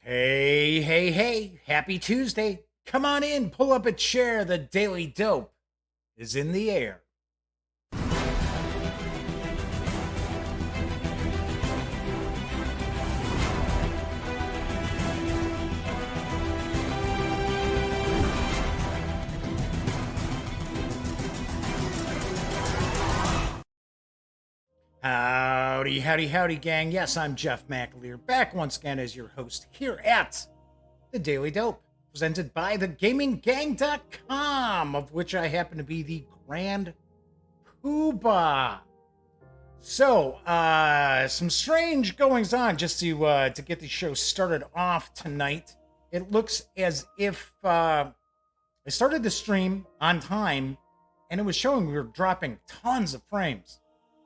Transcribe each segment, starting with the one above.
Hey, hey, hey, happy Tuesday. Come on in, pull up a chair. The Daily Dope is in the air. Howdy, howdy, howdy, gang. Yes, I'm Jeff McAleer, back once again as your host here at the Daily Dope, presented by thegaminggang.com, of which I happen to be the Grand Poobah. So, some strange goings on just to get the show started off tonight. It looks as if I started the stream on time, and it was showing we were dropping tons of frames.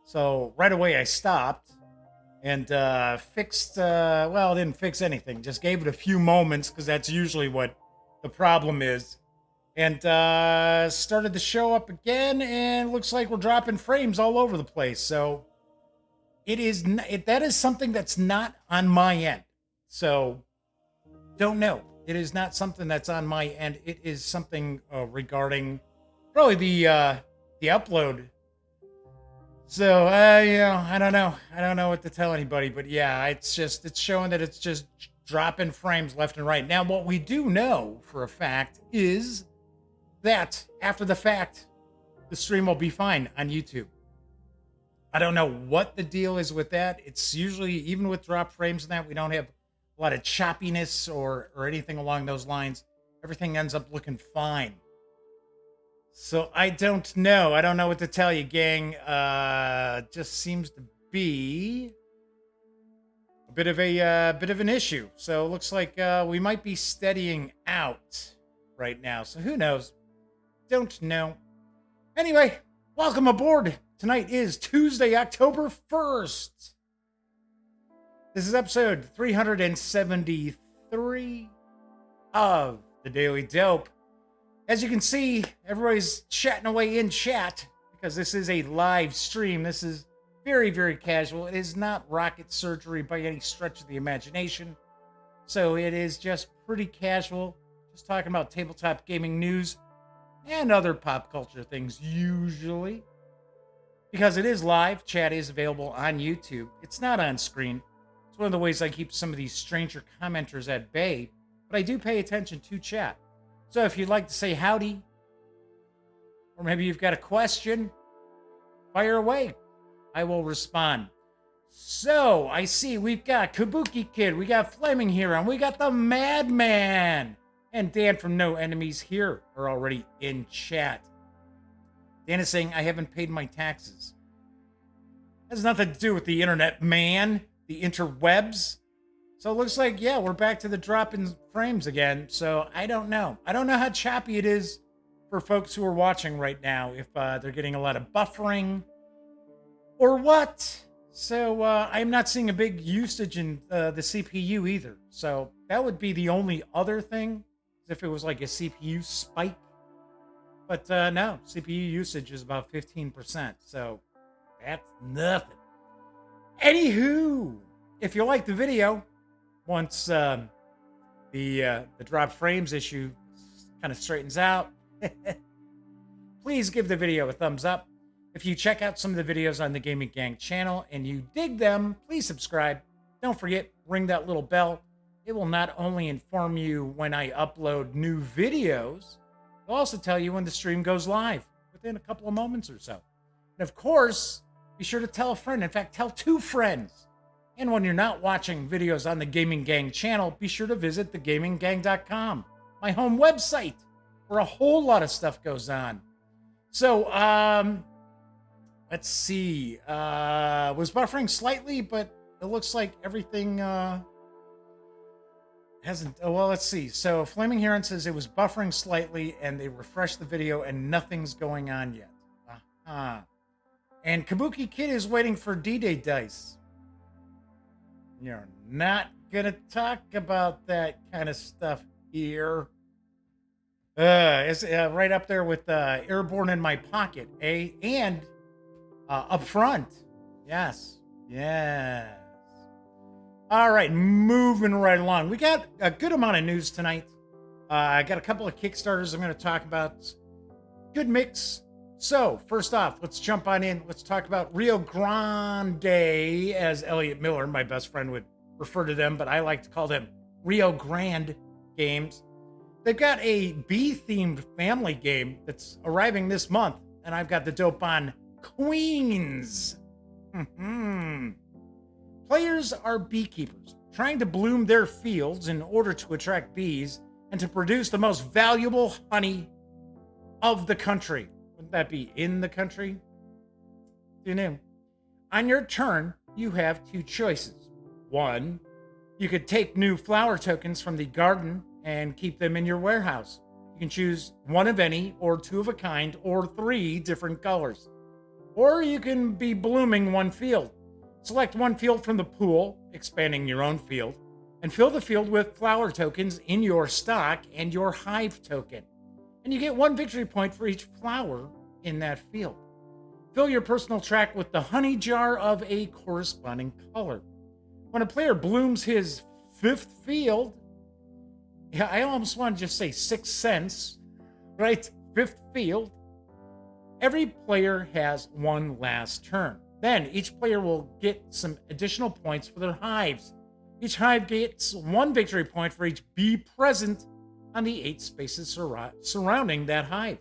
So right away I stopped and fixed. Well, didn't fix anything. Just gave it a few moments because that's usually what the problem is. And started the show up again, and it looks like we're dropping frames all over the place. So that is something that's not on my end. So don't know. It is not something that's on my end. It is something regarding probably the upload. So I don't know. I don't know what to tell anybody, but yeah, it's showing that it's just dropping frames left and right. Now, what we do know for a fact is that after the fact, the stream will be fine on YouTube. I don't know what the deal is with that. It's usually, even with drop frames and that, we don't have a lot of choppiness or anything along those lines. Everything ends up looking fine. So I don't know. I don't know what to tell you, gang. Just seems to be a bit of an issue. So it looks like we might be steadying out right now. So who knows? Don't know. Anyway, welcome aboard. Tonight is Tuesday, October 1st. This is episode 373 of The Daily Dope. As you can see, everybody's chatting away in chat because this is a live stream. This is very, very casual. It is not rocket surgery by any stretch of the imagination. So it is just pretty casual. Just talking about tabletop gaming news and other pop culture things usually. Because it is live, chat is available on YouTube. It's not on screen. It's one of the ways I keep some of these stranger commenters at bay. But I do pay attention to chat. So if you'd like to say howdy, or maybe you've got a question, fire away. I will respond. So I see we've got Kabuki Kid, we got Flaming Hero, and we got the Madman. And Dan from No Enemies here are already in chat. Dan is saying, I haven't paid my taxes. Has nothing to do with the internet, man. The interwebs. So it looks like, yeah, we're back to the drop in frames again. So I don't know. I don't know how choppy it is for folks who are watching right now, if they're getting a lot of buffering or what. So I'm not seeing a big usage in the CPU either. So that would be the only other thing, if it was like a CPU spike. But no, CPU usage is about 15%. So that's nothing. Anywho, if you like the video, once the drop frames issue kind of straightens out, please give the video a thumbs up. If you check out some of the videos on the Gaming Gang channel and you dig them, please subscribe. Don't forget, ring that little bell. It will not only inform you when I upload new videos, it'll also tell you when the stream goes live within a couple of moments or so. And of course, be sure to tell a friend. In fact, tell 2 friends. And when you're not watching videos on the Gaming Gang channel, be sure to visit thegaminggang.com, my home website, where a whole lot of stuff goes on. So, let's see. Was buffering slightly, but it looks like everything hasn't. Oh, well, let's see. So, Flaming Heron says it was buffering slightly, and they refreshed the video, and nothing's going on yet. And Kabuki Kid is waiting for D-Day dice. You're not gonna talk about that kind of stuff here. It's right up there with Airborne in My Pocket, eh? And up front. Yes. Yes. All right, moving right along. We got a good amount of news tonight. I got a couple of Kickstarters I'm going to talk about. Good mix. So, first off, let's jump on in. Let's talk about Rio Grande, as Elliot Miller, my best friend, would refer to them, but I like to call them Rio Grande Games. They've got a bee-themed family game that's arriving this month, and I've got the dope on Queens. Players are beekeepers, trying to bloom their fields in order to attract bees and to produce the most valuable honey of the country. Wouldn't that be in the country? You know. On your turn, you have two choices. One, you could take new flower tokens from the garden and keep them in your warehouse. You can choose one of any, or two of a kind, or 3 different colors. Or you can be blooming one field. Select one field from the pool, expanding your own field, and fill the field with flower tokens in your stock and your hive token. And you get 1 victory point for each flower in that field. Fill your personal track with the honey jar of a corresponding color. When a player blooms his 5th field, yeah, I almost want to just say 6 cents, right? 5th field. Every player has one last turn. Then each player will get some additional points for their hives. Each hive gets 1 victory point for each bee present on the 8 spaces surrounding that hive.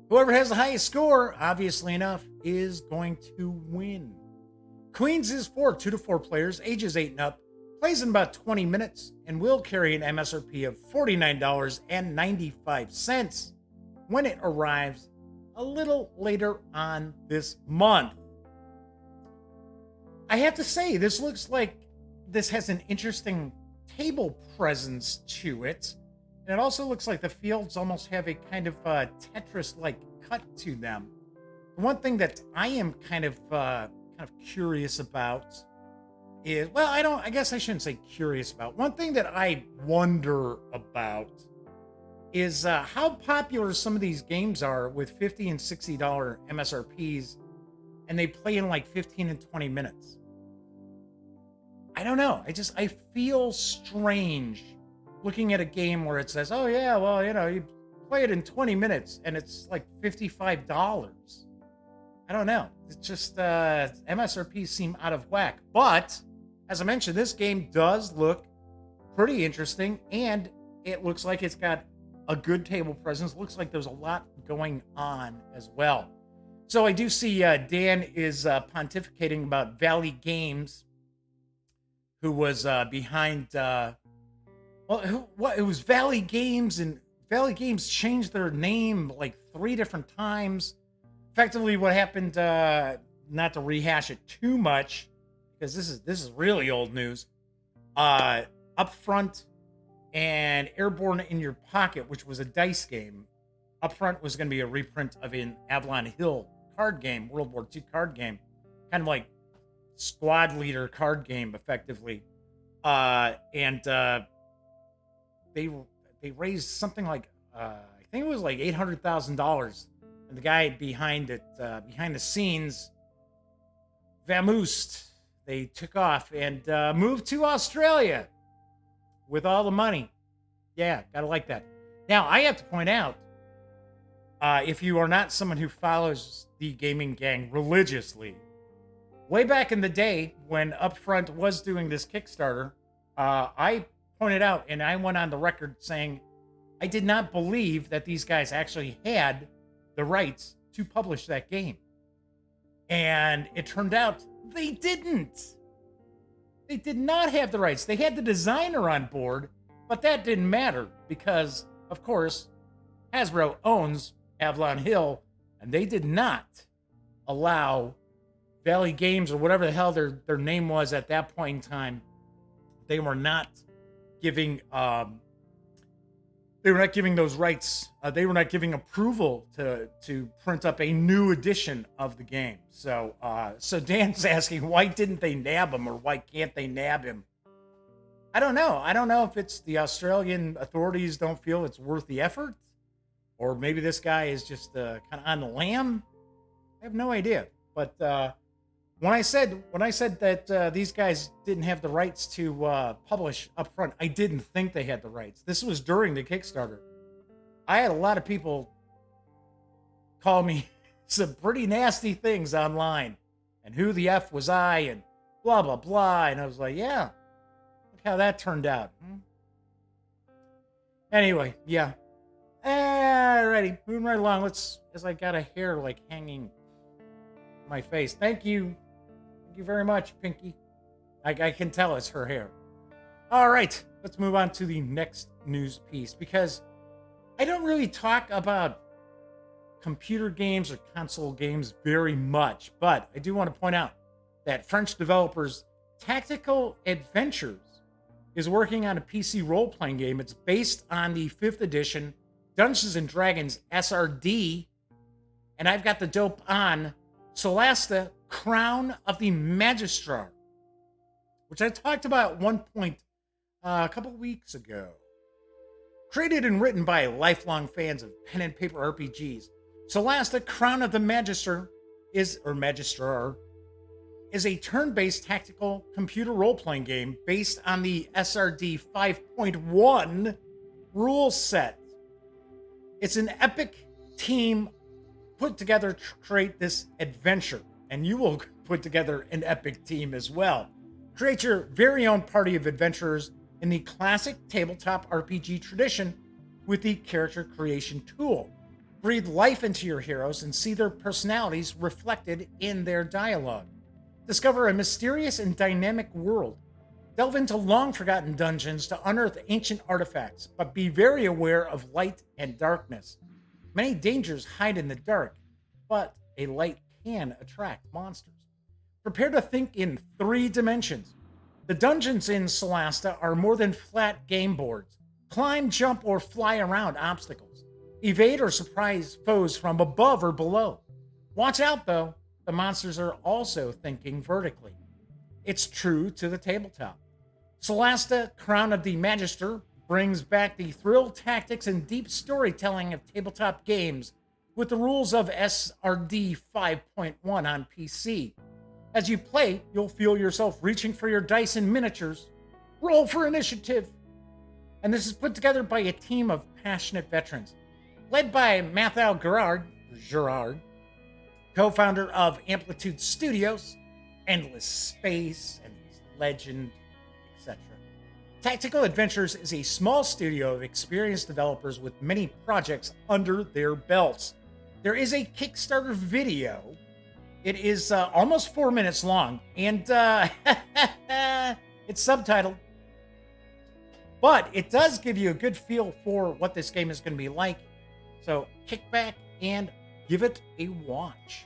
Whoever has the highest score, obviously enough, is going to win. Queens is for 2 to 4 players, ages 8 and up, plays in about 20 minutes, and will carry an MSRP of $49.95 when it arrives a little later on this month. I have to say, this looks like this has an interesting table presence to it. And it also looks like the fields almost have a kind of Tetris-like cut to them. One thing that I am kind of curious about is, well, I guess I shouldn't say curious about. One thing that I wonder about is how popular some of these games are with $50 and $60 MSRPs, and they play in like 15 and 20 minutes. I don't know. I feel strange looking at a game where it says, oh yeah, well, you play it in 20 minutes and it's like $55. I don't know. It's just MSRPs seem out of whack. But as I mentioned, this game does look pretty interesting, and it looks like it's got a good table presence. Looks like there's a lot going on as well. So I do see Dan is pontificating about Valley Games, who was behind. It was Valley Games, and Valley Games changed their name like 3 different times. Effectively, what happened? Not to rehash it too much, because this is really old news. Upfront and Airborne in Your Pocket, which was a dice game. Upfront was going to be a reprint of an Avalon Hill card game, World War II card game, kind of like squad leader card game, effectively. And they raised something like I think it was like $800,000, and the guy behind it, behind the scenes, vamoosed. They took off and moved to Australia with all the money. Yeah, gotta like that. Now, I have to point out, if you are not someone who follows the gaming gang religiously, way back in the day when Upfront was doing this Kickstarter, I pointed out, and I went on the record saying I did not believe that these guys actually had the rights to publish that game. And it turned out they didn't. They did not have the rights. They had the designer on board, but that didn't matter because, of course, Hasbro owns Avalon Hill, and they did not allow Valley Games, or whatever the hell their name was at that point in time. They were not giving those rights. They were not giving approval to print up a new edition of the game. So Dan's asking, why didn't they nab him, or why can't they nab him? I don't know. I don't know if it's the Australian authorities don't feel it's worth the effort, or maybe this guy is just kind of on the lam. I have no idea. But When I said that these guys didn't have the rights to publish up front, I didn't think they had the rights. This was during the Kickstarter. I had a lot of people call me some pretty nasty things online, and who the F was I, and blah blah blah. And I was like, yeah, look how that turned out. Anyway, yeah. Alrighty, moving right along. As I got a hair like hanging my face. Thank you very much, Pinky. I can tell it's her hair. All right, let's move on to the next news piece, because I don't really talk about computer games or console games very much, but I do want to point out that French developers Tactical Adventures is working on a PC role-playing game. It's based on the 5th edition Dungeons & Dragons SRD, and I've got the dope on Solasta, Crown of the Magistrar, which I talked about at one point a couple weeks ago. Created and written by lifelong fans of pen and paper RPGs, Solasta, Crown of the Magistrar is a turn-based tactical computer role-playing game based on the SRD 5.1 rule set. It's an epic team put together to create this adventure, and you will put together an epic team as well. Create your very own party of adventurers in the classic tabletop RPG tradition with the character creation tool. Breathe life into your heroes and see their personalities reflected in their dialogue. Discover a mysterious and dynamic world. Delve into long-forgotten dungeons to unearth ancient artifacts, but be very aware of light and darkness. Many dangers hide in the dark, but a light can attract monsters. Prepare to think in 3 dimensions. The dungeons in Solasta are more than flat game boards. Climb, jump, or fly around obstacles. Evade or surprise foes from above or below. Watch out, though. The monsters are also thinking vertically. It's true to the tabletop. Solasta, Crown of the Magister, brings back the thrill, tactics, and deep storytelling of tabletop games with the rules of SRD 5.1 on PC. As you play, you'll feel yourself reaching for your dice and miniatures. Roll for initiative! And this is put together by a team of passionate veterans, led by Mathieu Gerard, co-founder of Amplitude Studios, Endless Space, Endless Legend, etc. Tactical Adventures is a small studio of experienced developers with many projects under their belts. There is a Kickstarter video. It is almost 4 minutes long, and it's subtitled. But it does give you a good feel for what this game is going to be like. So kick back and give it a watch.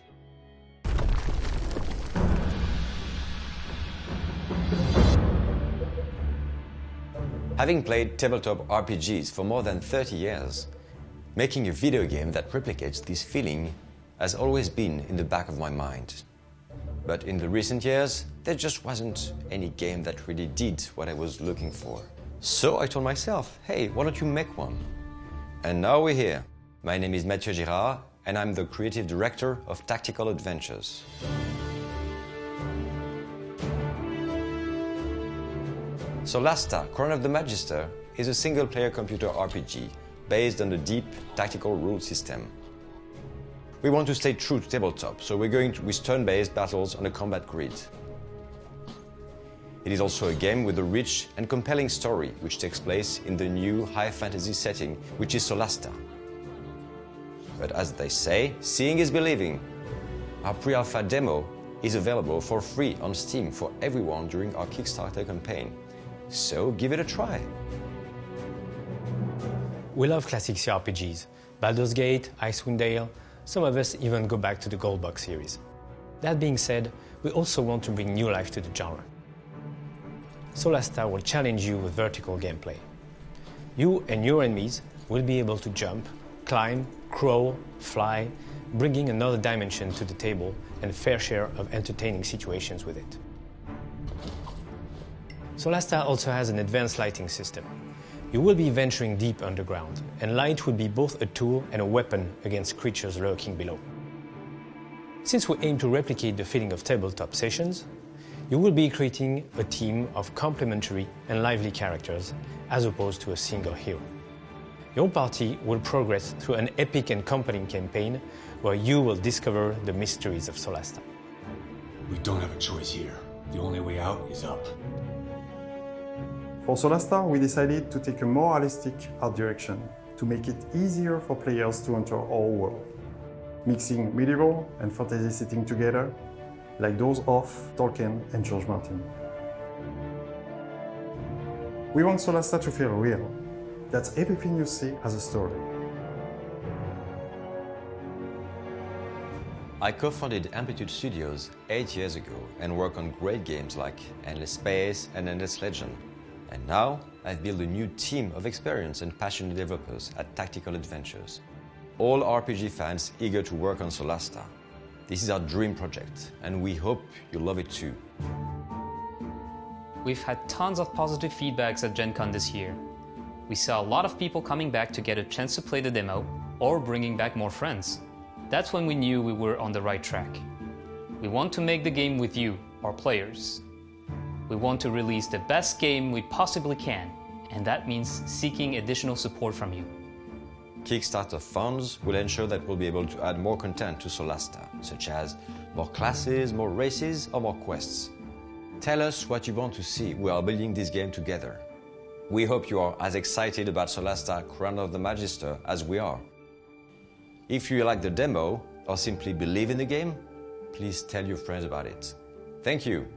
Having played tabletop RPGs for more than 30 years, making a video game that replicates this feeling has always been in the back of my mind. But in the recent years, there just wasn't any game that really did what I was looking for. So I told myself, hey, why don't you make one? And now we're here. My name is Mathieu Girard, and I'm the creative director of Tactical Adventures. Solasta, Crown of the Magister, is a single-player computer RPG based on a deep tactical rule system. We want to stay true to tabletop, so we're going with turn-based battles on a combat grid. It is also a game with a rich and compelling story which takes place in the new high fantasy setting, which is Solasta. But as they say, seeing is believing. Our pre-alpha demo is available for free on Steam for everyone during our Kickstarter campaign. So give it a try. We love classic CRPGs, Baldur's Gate, Icewind Dale. Some of us even go back to the Gold Box series. That being said, we also want to bring new life to the genre. Solasta will challenge you with vertical gameplay. You and your enemies will be able to jump, climb, crawl, fly, bringing another dimension to the table and a fair share of entertaining situations with it. Solasta also has an advanced lighting system. You will be venturing deep underground, and light will be both a tool and a weapon against creatures lurking below. Since we aim to replicate the feeling of tabletop sessions, you will be creating a team of complementary and lively characters as opposed to a single hero. Your party will progress through an epic and compelling campaign where you will discover the mysteries of Solasta. We don't have a choice here. The only way out is up. For Solasta, we decided to take a more realistic art direction to make it easier for players to enter our world, mixing medieval and fantasy setting together, like those of Tolkien and George Martin. We want Solasta to feel real, that everything you see has a story. I co-founded Amplitude Studios 8 years ago and worked on great games like Endless Space and Endless Legend. And now, I've built a new team of experienced and passionate developers at Tactical Adventures. All RPG fans eager to work on Solasta. This is our dream project, and we hope you'll love it too. We've had tons of positive feedbacks at Gen Con this year. We saw a lot of people coming back to get a chance to play the demo, or bringing back more friends. That's when we knew we were on the right track. We want to make the game with you, our players. We want to release the best game we possibly can, and that means seeking additional support from you. Kickstarter funds will ensure that we'll be able to add more content to Solasta, such as more classes, more races, or more quests. Tell us what you want to see. We are building this game together. We hope you are as excited about Solasta Crown of the Magister as we are. If you like the demo, or simply believe in the game, please tell your friends about it. Thank you.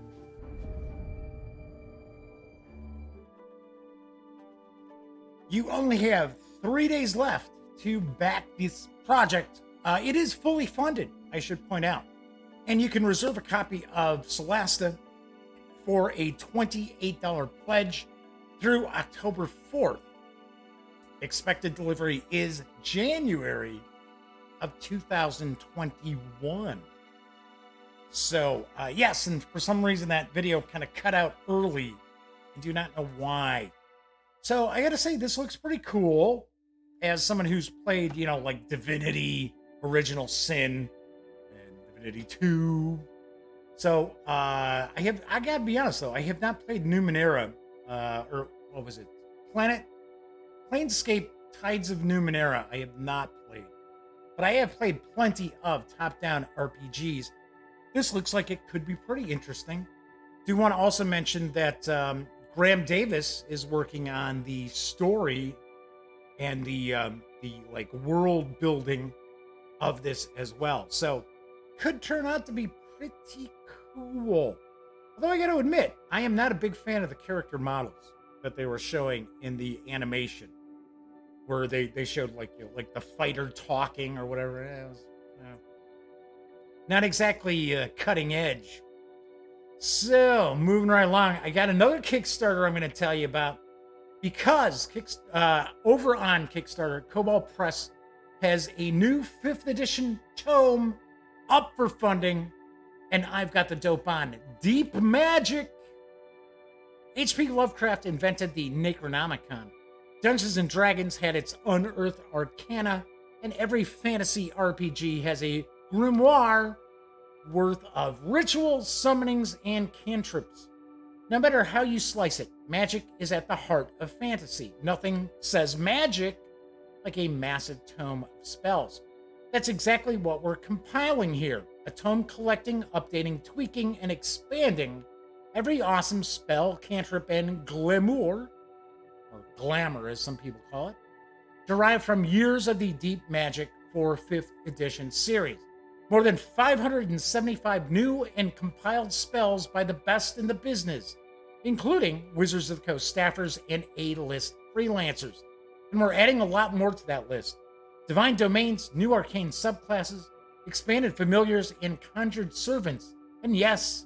You only have 3 days left to back this project. It is fully funded, I should point out. And you can reserve a copy of Solasta for a $28 pledge through October 4th. Expected delivery is January of 2021. So, yes, and for some reason that video kind of cut out early. I do not know why. So I gotta say, this looks pretty cool. As someone who's played, like Divinity, Original Sin, and Divinity 2. So I gotta be honest though, I have not played Numenera, or what was it? Planescape Tides of Numenera. I have not played. But I have played plenty of top-down RPGs. This looks like it could be pretty interesting. Do want to also mention that Graham Davis is working on the story and the world building of this as well. So could turn out to be pretty cool. Although I got to admit, I am not a big fan of the character models that they were showing in the animation, where they showed like the fighter talking or whatever. It was, not exactly cutting edge. So, moving right along, I got another Kickstarter I'm going to tell you about, because over on Kickstarter, Kobold Press has a new 5th edition tome up for funding, and I've got the dope on Deep Magic. H.P. Lovecraft invented the Necronomicon. Dungeons & Dragons had its Unearthed Arcana, and every fantasy RPG has a grimoire worth of rituals, summonings, and cantrips. No matter how you slice it, magic is at the heart of fantasy. Nothing says magic like a massive tome of spells. That's exactly what we're compiling here. A tome collecting, updating, tweaking, and expanding every awesome spell, cantrip, and glamour, or glamour as some people call it, derived from years of the Deep Magic 5th edition series. More than 575 new and compiled spells by the best in the business, including Wizards of the Coast staffers and A-list freelancers. And we're adding a lot more to that list. Divine domains, new arcane subclasses, expanded familiars, and conjured servants. And yes,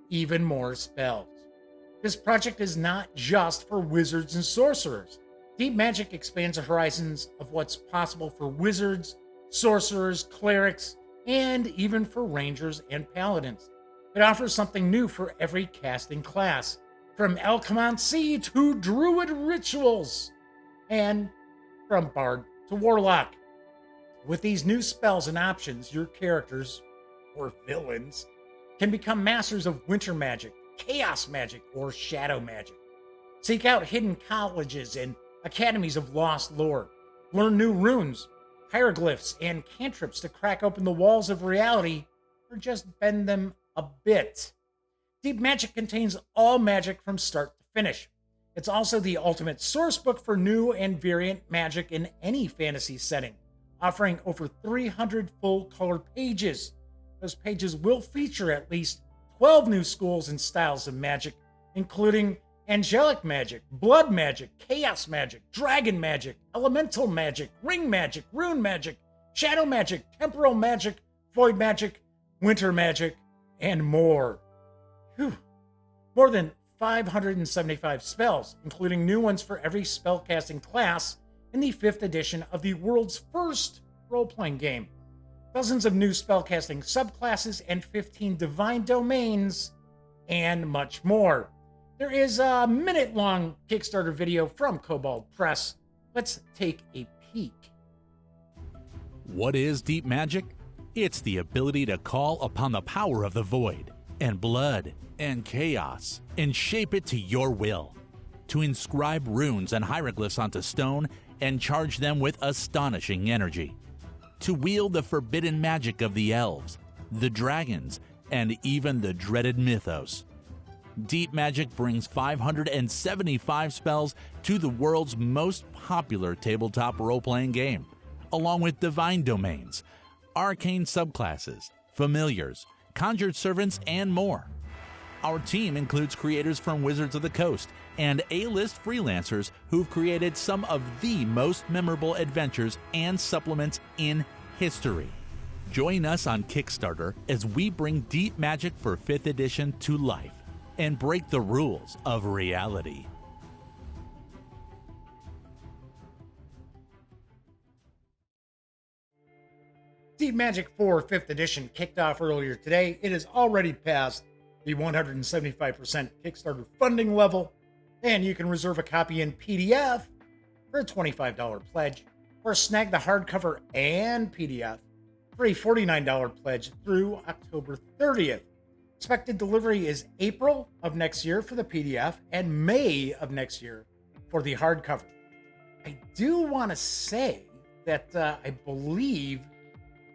even more spells. This project is not just for wizards and sorcerers. Deep Magic expands the horizons of what's possible for wizards, sorcerers, clerics, and even for rangers and paladins. It offers something new for every casting class, from Alchemy to druid rituals, and from bard to warlock. With these new spells and options, your characters or villains, can become masters of winter magic, chaos magic, or shadow magic. Seek out hidden colleges and academies of lost lore. Learn new runes, hieroglyphs, and cantrips to crack open the walls of reality or just bend them a bit. Deep Magic contains all magic from start to finish. It's also the ultimate source book for new and variant magic in any fantasy setting, offering over 300 full-color pages. Those pages will feature at least 12 new schools and styles of magic, including angelic magic, blood magic, chaos magic, dragon magic, elemental magic, ring magic, rune magic, shadow magic, temporal magic, void magic, winter magic, and more. Whew. More than 575 spells, including new ones for every spellcasting class in the 5th edition of the world's first role-playing game. Dozens of new spellcasting subclasses and 15 divine domains, and much more. There is a minute-long Kickstarter video from Kobold Press. Let's take a peek. What is deep magic? It's the ability to call upon the power of the void, and blood, and chaos, and shape it to your will. To inscribe runes and hieroglyphs onto stone and charge them with astonishing energy. To wield the forbidden magic of the elves, the dragons, and even the dreaded mythos. Deep Magic brings 575 spells to the world's most popular tabletop role-playing game, along with divine domains, arcane subclasses, familiars, conjured servants, and more. Our team includes creators from Wizards of the Coast and A-list freelancers who've created some of the most memorable adventures and supplements in history. Join us on Kickstarter as we bring Deep Magic for 5th edition to life and break the rules of reality. Deep Magic 4 5th edition kicked off earlier today. It has already passed the 175% Kickstarter funding level, and you can reserve a copy in PDF for a $25 pledge, or snag the hardcover and PDF for a $49 pledge through October 30th. Expected delivery is April of next year for the PDF and May of next year for the hardcover. I do want to say that I believe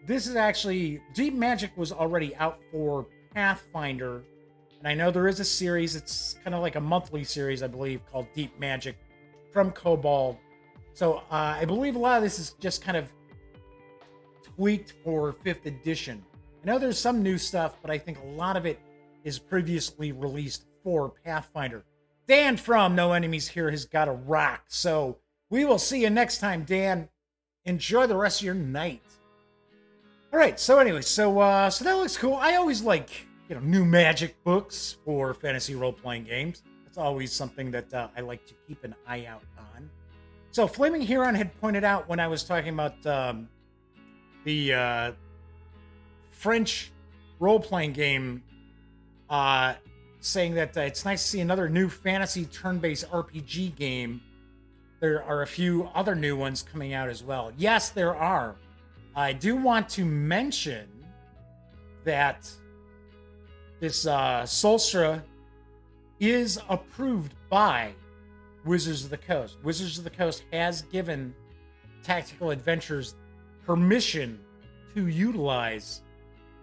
this is actually, Deep Magic was already out for Pathfinder, and I know there is a series, it's kind of like a monthly series, I believe, called Deep Magic from Kobold. So I believe a lot of this is just kind of tweaked for 5th edition. I know there's some new stuff, but I think a lot of it is previously released for Pathfinder. Dan from No Enemies Here has got a rock, so we will see you next time, Dan. Enjoy the rest of your night. All right, so anyway, so that looks cool. I always like, new magic books for fantasy role-playing games. It's always something that I like to keep an eye out on. So Flaming Huron had pointed out when I was talking about the French role-playing game, saying that it's nice to see another new fantasy turn-based RPG game. There are a few other new ones coming out as well. Yes, there are. I do want to mention that this Solstra is approved by Wizards of the Coast. Wizards of the Coast has given Tactical Adventures permission to utilize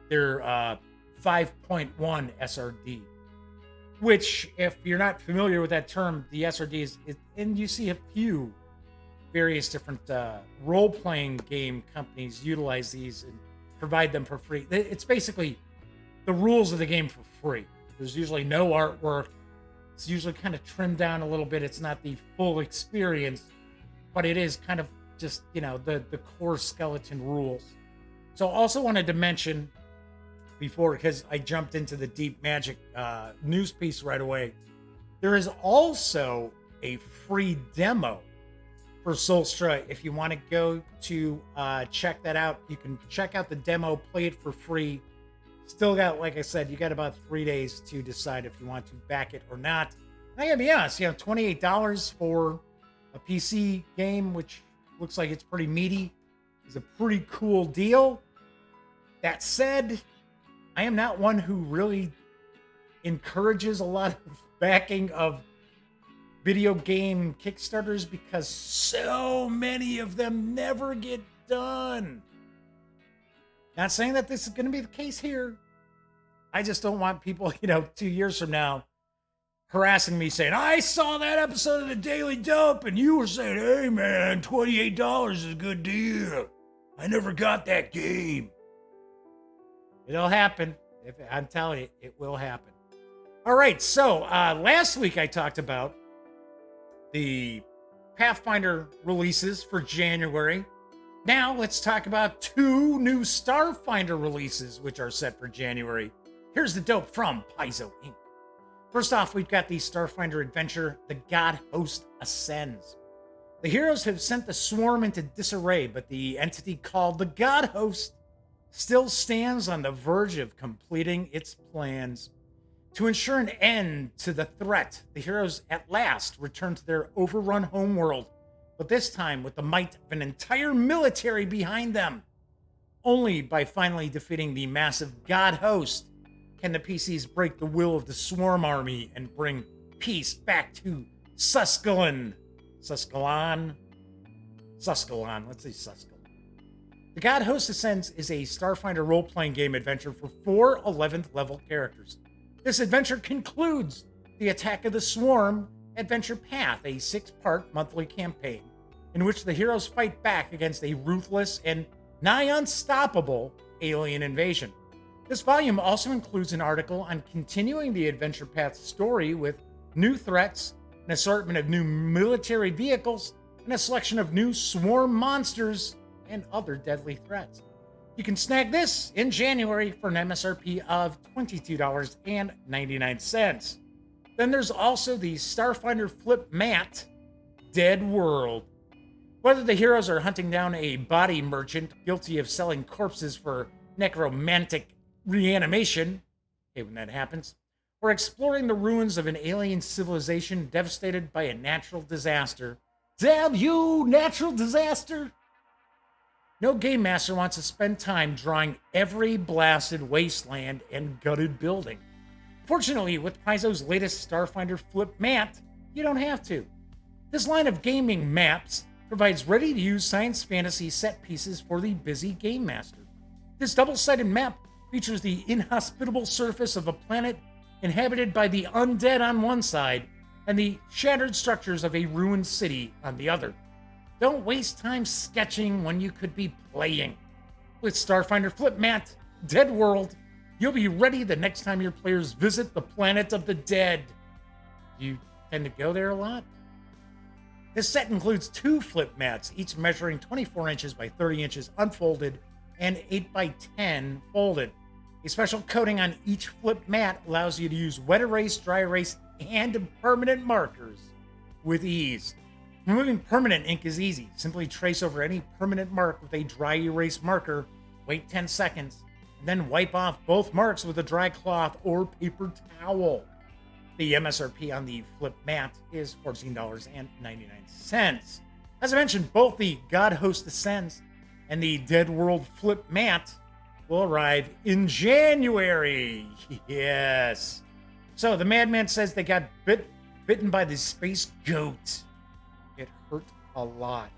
their 5.1 SRD, which, if you're not familiar with that term, the SRD is, and you see a few various different role-playing game companies utilize these and provide them for free. It's basically the rules of the game for free. There's usually no artwork. It's usually kind of trimmed down a little bit. It's not the full experience, but it is kind of just, the core skeleton rules. So also wanted to mention before, because I jumped into the Deep Magic news piece right away, there is also a free demo for Solstra. If you want to go to check that out, you can check out the demo, play it for free. Still got, like I said, you got about 3 days to decide if you want to back it or not. And I gotta be honest, $28 for a PC game, which looks like it's pretty meaty, is a pretty cool deal. That said, I am not one who really encourages a lot of backing of video game Kickstarters because so many of them never get done. Not saying that this is going to be the case here. I just don't want people, 2 years from now harassing me saying, I saw that episode of the Daily Dope and you were saying, hey man, $28 is a good deal. I never got that game. It'll happen. I'm telling you, it will happen. All right, so last week I talked about the Pathfinder releases for January. Now let's talk about 2 new Starfinder releases, which are set for January. Here's the dope from Paizo Inc. First off, we've got the Starfinder adventure, The God Host Ascends. The heroes have sent the swarm into disarray, but the entity called the God Host still stands on the verge of completing its plans. To ensure an end to the threat, the heroes at last return to their overrun homeworld, but this time with the might of an entire military behind them. Only by finally defeating the massive God Host can the PCs break the will of the Swarm Army and bring peace back to Susquehanna. Susquehanna. Let's say Susquehanna. The God Host Ascends is a Starfinder role-playing game adventure for 4 11th level characters. This adventure concludes the Attack of the Swarm Adventure Path, a 6-part monthly campaign in which the heroes fight back against a ruthless and nigh unstoppable alien invasion. This volume also includes an article on continuing the Adventure Path story with new threats, an assortment of new military vehicles, and a selection of new swarm monsters and other deadly threats. You can snag this in January for an MSRP of $22.99. Then there's also the Starfinder Flip Mat, Dead World. Whether the heroes are hunting down a body merchant guilty of selling corpses for necromantic reanimation, okay, when that happens, or exploring the ruins of an alien civilization devastated by a natural disaster. Damn you, natural disaster! No game master wants to spend time drawing every blasted wasteland and gutted building. Fortunately, with Paizo's latest Starfinder Flip Mat, you don't have to. This line of gaming maps provides ready-to-use science fantasy set pieces for the busy game master. This double-sided map features the inhospitable surface of a planet inhabited by the undead on one side and the shattered structures of a ruined city on the other. Don't waste time sketching when you could be playing. With Starfinder Flip Mat, Dead World, you'll be ready the next time your players visit the planet of the dead. Do you tend to go there a lot? This set includes 2 flip mats, each measuring 24 inches by 30 inches unfolded and 8 by 10 folded. A special coating on each flip mat allows you to use wet erase, dry erase, and permanent markers with ease. Removing permanent ink is easy. Simply trace over any permanent mark with a dry erase marker, wait 10 seconds, and then wipe off both marks with a dry cloth or paper towel. The MSRP on the flip mat is $14.99. As I mentioned, both the God Host Ascends and the Dead World Flip Mat will arrive in January. Yes. So the madman says they got bitten by the space goat. It hurt a lot.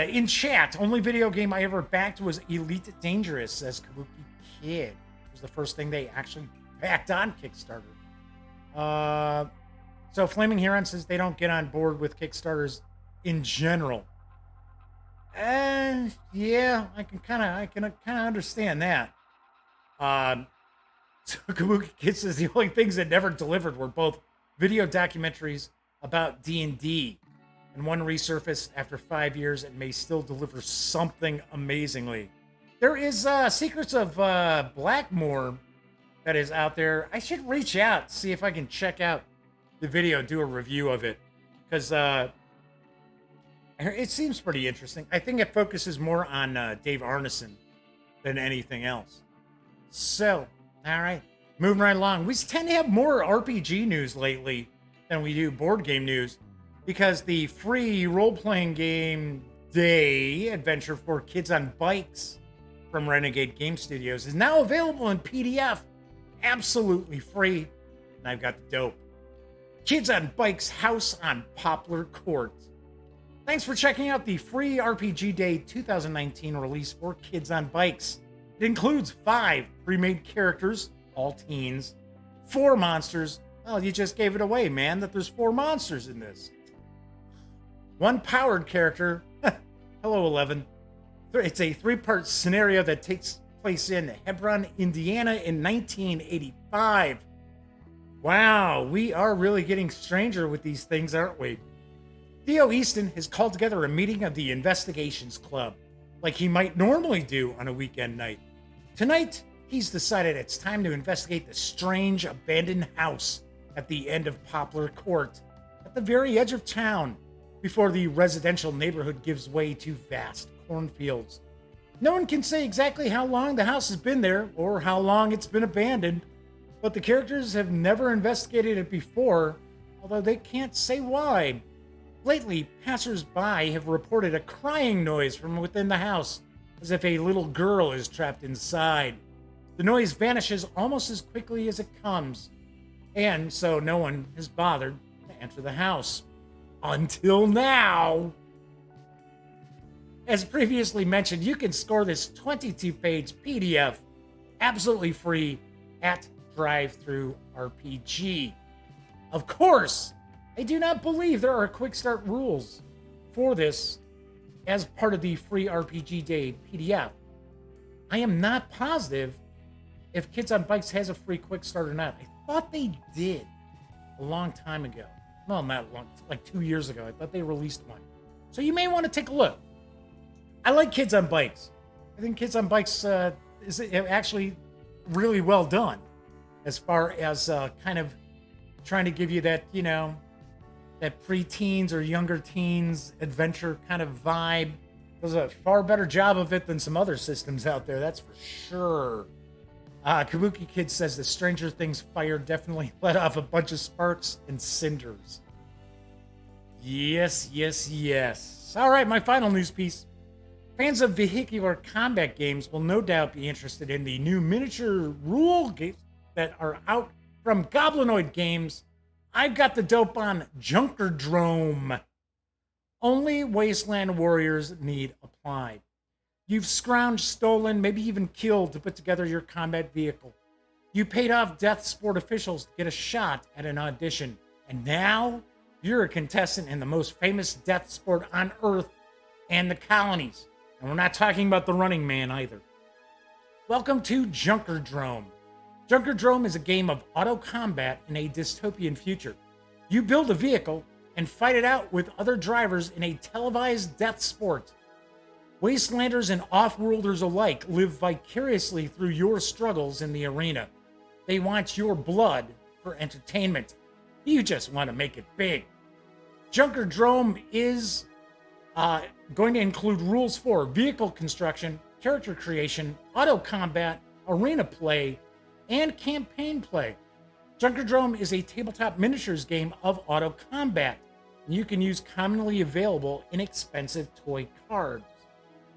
In chat, only video game I ever backed was Elite Dangerous, says Kabuki Kid. It was the first thing they actually backed on Kickstarter. So Flaming Heron says they don't get on board with Kickstarters in general. Yeah, I can kind of understand that. So Kabuki Kid says the only things that never delivered were both video documentaries about D&D, and one resurfaced after 5 years and may still deliver something amazingly. There is Secrets of Blackmore that is out there. I should reach out, see if I can check out the video, do a review of it, because it seems pretty interesting. I think it focuses more on Dave Arneson than anything else. So, all right, moving right along. We tend to have more RPG news lately than we do board game news, because the free role-playing game day adventure for kids on bikes from Renegade Game Studios is now available in PDF, absolutely free. And I've got the dope. Kids on Bikes House on Poplar Court. Thanks for checking out the free RPG Day 2019 release for Kids on Bikes. It includes 5 pre-made characters, all teens, 4 monsters. Well, you just gave it away, man, that there's 4 monsters in this. 1 powered character. Hello, 11. It's a 3-part scenario that takes place in Hebron, Indiana in 1985. Wow, we are really getting stranger with these things, aren't we? Theo Easton has called together a meeting of the Investigations Club, like he might normally do on a weekend night. Tonight, he's decided it's time to investigate the strange abandoned house at the end of Poplar Court, at the very edge of town, before the residential neighborhood gives way to vast cornfields. No one can say exactly how long the house has been there or how long it's been abandoned, but the characters have never investigated it before, although they can't say why. Lately, passers-by have reported a crying noise from within the house, as if a little girl is trapped inside. The noise vanishes almost as quickly as it comes, and so no one has bothered to enter the house. Until now. As previously mentioned, you can score this 22-page PDF absolutely free at Drive-Thru RPG. Of course, I do not believe there are quick start rules for this as part of the free RPG Day PDF. I am not positive if Kids on Bikes has a free quick start or not. I thought they did a long time ago. Well, not long, like 2 years ago. I thought they released one. So you may want to take a look. I like Kids on Bikes. I think Kids on Bikes is actually really well done as far as kind of trying to give you that, you know, that pre-teens or younger teens adventure kind of vibe. Does a far better job of it than some other systems out there, that's for sure. Kabuki Kid says the Stranger Things fire definitely let off a bunch of sparks and cinders. Yes, yes, yes. All right, my final news piece. Fans of vehicular combat games will no doubt be interested in the new miniature rule games that are out from Goblinoid Games. I've got the dope on Junkerdrome. Only Wasteland Warriors need apply. You've scrounged, stolen, maybe even killed to put together your combat vehicle. You paid off Death Sport officials to get a shot at an audition. And now you're a contestant in the most famous Death Sport on Earth and the colonies. And we're not talking about the Running Man either. Welcome to Junkerdrome. Junkerdrome is a game of auto combat in a dystopian future. You build a vehicle and fight it out with other drivers in a televised death sport. Wastelanders and off-worlders alike live vicariously through your struggles in the arena. They want your blood for entertainment. You just want to make it big. Junkerdrome is going to include rules for vehicle construction, character creation, auto combat, arena play, and campaign play. Junkerdrome is a tabletop miniatures game of auto combat. You can use commonly available inexpensive toy cards.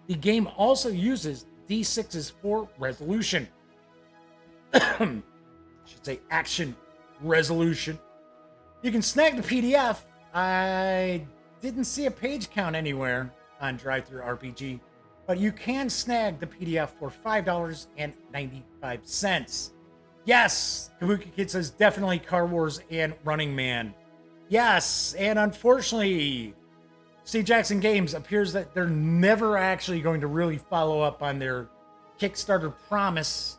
The game also uses D6s for resolution. I should say action resolution. You can snag the PDF. I didn't see a page count anywhere on Drive-Thru RPG, but you can snag the PDF for $5.95. Yes, Kabuki Kid says definitely Car Wars and Running Man. Yes, and unfortunately, Steve Jackson Games appears that they're never actually going to really follow up on their Kickstarter promise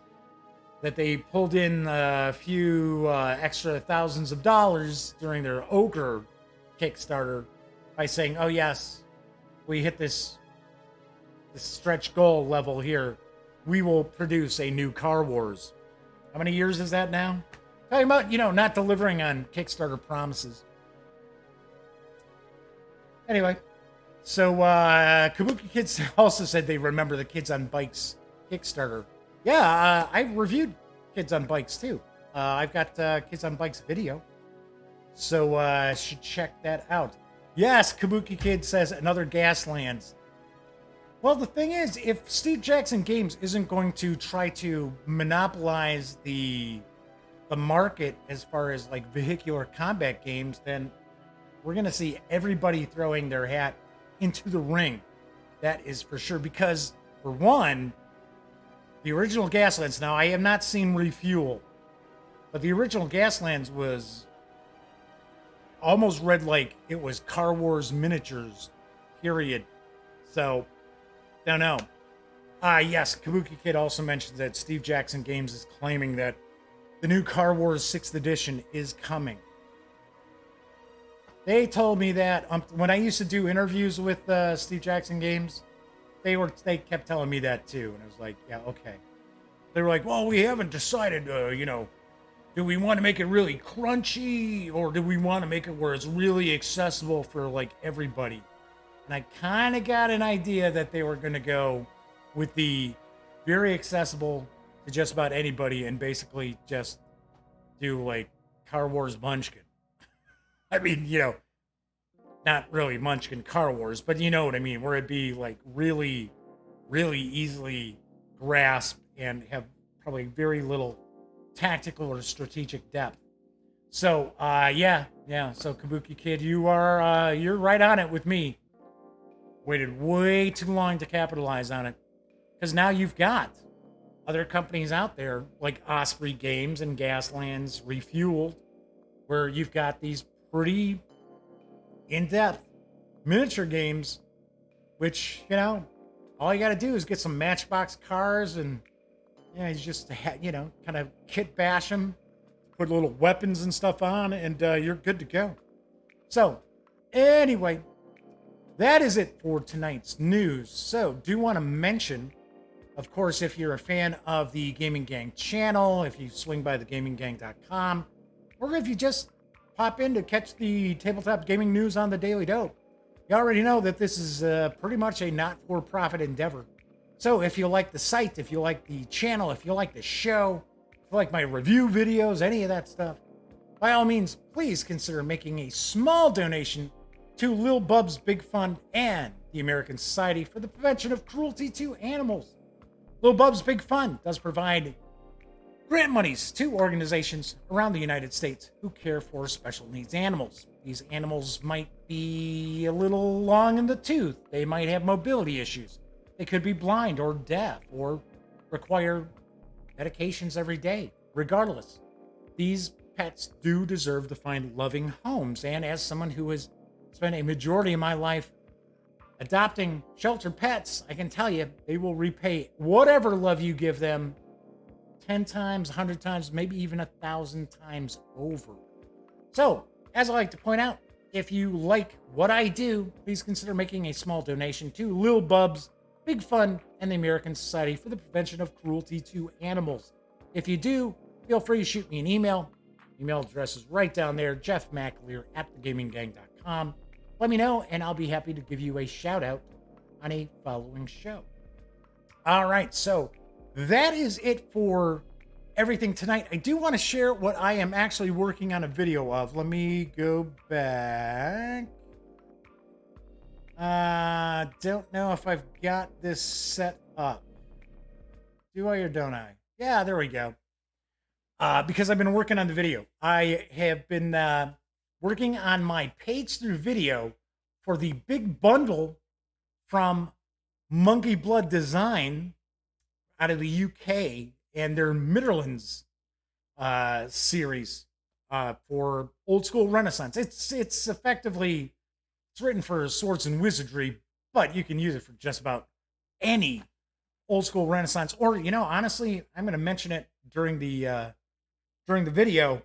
that they pulled in a few extra thousands of dollars during their Ogre Kickstarter by saying, oh yes, we hit this stretch goal level here. We will produce a new Car Wars. How many years is that now? Talking about, not delivering on Kickstarter promises. Anyway, so Kabuki Kids also said they remember the Kids on Bikes Kickstarter. Yeah, I reviewed Kids on Bikes too. I've got Kids on Bikes video, so should check that out. Yes, Kabuki Kid says another Gaslands. Well, the thing is, if Steve Jackson Games isn't going to try to monopolize the market as far as like vehicular combat games, then we're going to see everybody throwing their hat into the ring. That is for sure. Because, for one, the original Gaslands, now I have not seen Refuel, but the original Gaslands was almost read like it was Car Wars miniatures, period. So, don't know. Yes, Kabuki Kid also mentions that Steve Jackson Games is claiming that the new Car Wars 6th edition is coming. They told me that when I used to do interviews with Steve Jackson Games, they kept telling me that too, and I was like, yeah, okay. They were like, well, we haven't decided, do we want to make it really crunchy, or do we want to make it where it's really accessible for like everybody? And I kind of got an idea that they were going to go with the very accessible to just about anybody, and basically just do like Car Wars Munchkin. I mean, not really Munchkin Car Wars, but you know what I mean, where it'd be like really, really easily grasped and have probably very little tactical or strategic depth. So, yeah. So Kabuki Kid, you're right on it with me. Waited way too long to capitalize on it, because now you've got other companies out there like Osprey Games and Gaslands Refueled, where you've got these pretty in-depth miniature games, which, all you got to do is get some Matchbox cars and, you just, kind of kit bash them, put little weapons and stuff on, and you're good to go. So, anyway, that is it for tonight's news. So, do want to mention, of course, if you're a fan of the Gaming Gang channel, if you swing by thegaminggang.com, or if you just pop in to catch the tabletop gaming news on the Daily Dope, you already know that this is pretty much a not-for-profit endeavor. So if you like the site, if you like the channel, if you like the show, if you like my review videos, any of that stuff, by all means, please consider making a small donation to Lil Bubs Big Fun and the American Society for the Prevention of Cruelty to Animals. Lil Bubs Big Fun does provide grant monies to organizations around the United States who care for special needs animals. These animals might be a little long in the tooth. They might have mobility issues. They could be blind or deaf or require medications every day. Regardless, these pets do deserve to find loving homes. And as someone who has spent a majority of my life adopting sheltered pets, I can tell you they will repay whatever love you give them 10 times, 100 times, maybe even 1,000 times over. So, as I like to point out, if you like what I do, please consider making a small donation to Lil Bubs Big Fun and the American Society for the Prevention of Cruelty to Animals. If you do, feel free to shoot me an email. Email address is right down there, jeffmcaleer@thegaminggang.com. Let me know, and I'll be happy to give you a shout out on a following show. All right, so that is it for everything tonight. I do want to share what I am actually working on a video of. Let me go back. Don't know if I've got this set up. Do I or don't I? Yeah, there we go. Because I've been working on the video. I have been working on my page through video for the big bundle from Monkey Blood Design out of the UK and their Midlands series for old school Renaissance. It's effectively, it's written for swords and wizardry, but you can use it for just about any old school Renaissance. Or, honestly, I'm going to mention it during the video.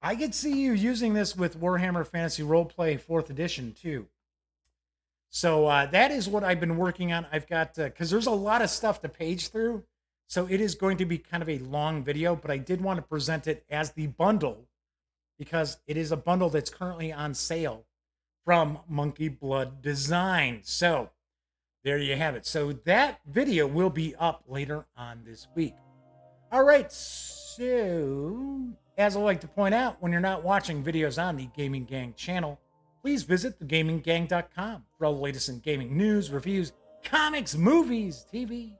I could see you using this with Warhammer Fantasy Roleplay 4th Edition too. So that is what I've been working on. I've got, because there's a lot of stuff to page through, so it is going to be kind of a long video, but I did want to present it as the bundle because it is a bundle that's currently on sale from Monkey Blood Design. So there you have it. So that video will be up later on this week. All right, so as I like to point out, when you're not watching videos on the Gaming Gang channel, please visit thegaminggang.com for all the latest in gaming news, reviews, comics, movies, TV.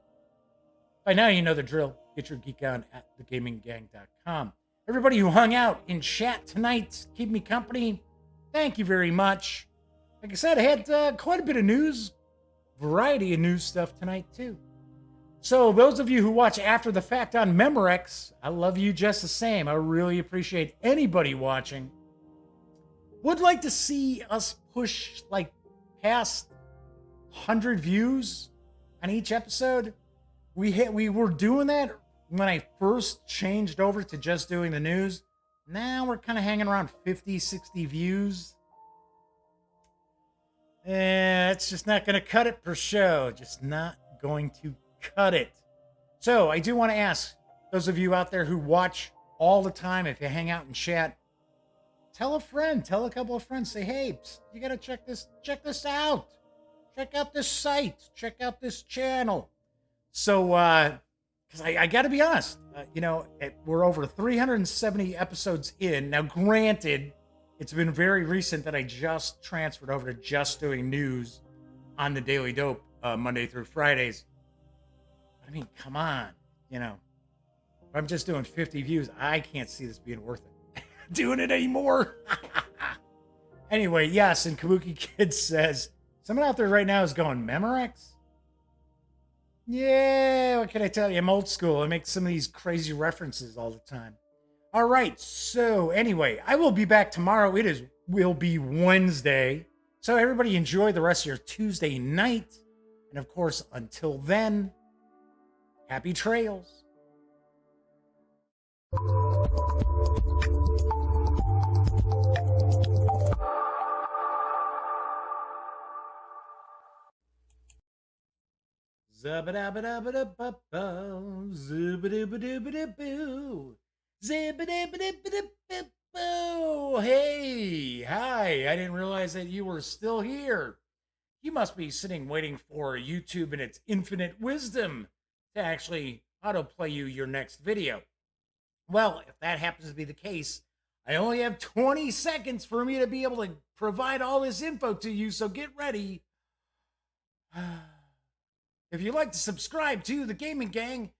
By now you know the drill. Get your geek on at thegaminggang.com. Everybody who hung out in chat tonight, keep me company, thank you very much. Like I said, I had quite a bit of news, variety of news stuff tonight too. So those of you who watch after the fact on Memorex, I love you just the same. I really appreciate anybody watching. Would like to see us push like past 100 views on each episode. We were doing that when I first changed over to just doing the news. Now we're kind of hanging around 50, 60 views. It's just not going to cut it per show. Just not going to cut it. So I do want to ask those of you out there who watch all the time, if you hang out and chat, tell a friend, tell a couple of friends, say, hey, you got to check this out. Check out this site. Check out this channel. So, because I got to be honest, we're over 370 episodes in. Now, granted, it's been very recent that I just transferred over to just doing news on the Daily Dope Monday through Fridays. I mean, come on, if I'm just doing 50 views, I can't see this being worth it. Doing it anymore. Anyway, yes, and Kabuki Kid says, someone out there right now is going, Memorex? Yeah, what can I tell you? I'm old school. I make some of these crazy references all the time. All right, so anyway, I will be back tomorrow. Will be Wednesday. So everybody enjoy the rest of your Tuesday night. And of course, until then, happy trails. Zabba-dabba-dabba-dabba-boo, zubba-dubba-dubba-dubba-boo, zibba-dibba-dibba-dibba-boo. Hey, hi, I didn't realize that you were still here. You must be sitting waiting for YouTube and its infinite wisdom to actually autoplay you your next video. Well, if that happens to be the case, I only have 20 seconds for me to be able to provide all this info to you, so get ready. If you'd like to subscribe to The Gaming Gang,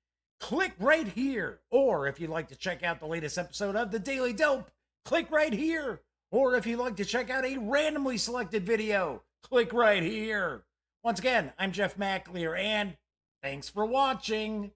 click right here. Or if you'd like to check out the latest episode of The Daily Dope, click right here. Or if you'd like to check out a randomly selected video, click right here. Once again, I'm Jeff McAleer, and thanks for watching.